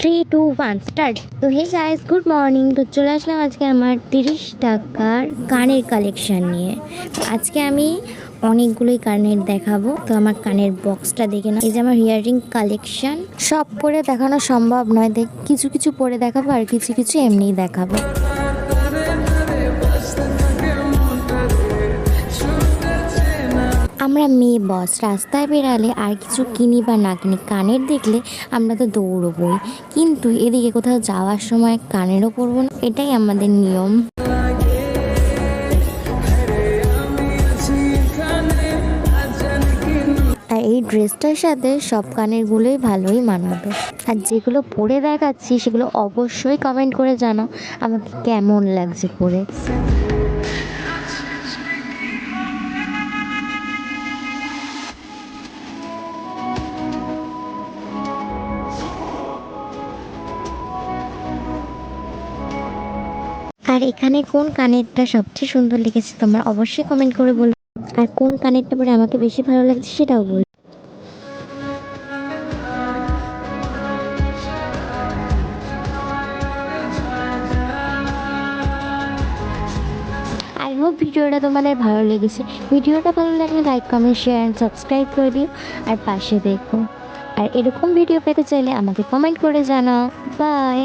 3 2 1 start. তো hey guys, good morning. তো চলে আসলাম আজকে আমার 30 টাকার কানের কালেকশন নিয়ে। তো আজকে আমি অনেকগুলোই কানের দেখাবো। তো আমার কানের বক্সটা দেখে না, এই যে আমার ইয়াররিং কালেকশন। সব পরে দেখানো সম্ভব নয়, কিছু কিছু পরে দেখাবো আর কিছু কিছু এমনিই দেখাবো। আমরা মেয়ে বস, রাস্তায় বেরালে আর কিছু কিনি বা না কিনি, কানের দেখলে আমরা তো দৌড়বই, কিন্তু এদিকে কোথাও যাওয়ার সময় কানেরও পরবো না, এটাই আমাদের নিয়ম। আর এই ড্রেসটার সাথে সব কানেরগুলোই ভালোই মানাবে। আর যেগুলো পরে দেখাচ্ছি সেগুলো অবশ্যই কমেন্ট করে জানাও আমাকে কেমন লাগছে পরে। আর এখানে কোন কানেরটা সবচেয়ে সুন্দর লেগেছে তোমরা অবশ্যই কমেন্ট করে বলবে। আর কোন কানেরটা পরে আমাকে বেশি ভালো লাগছে সেটাও বলবে। আই হোপ ভিডিওটা তোমাদের ভালো লেগেছে। ভিডিওটা ভালো লাগলে like comment share and subscribe করে দিও আর পাশে দেখো। আর এরকম ভিডিও পেতে চাইলে আমাকে কমেন্ট করে জানাও। বাই।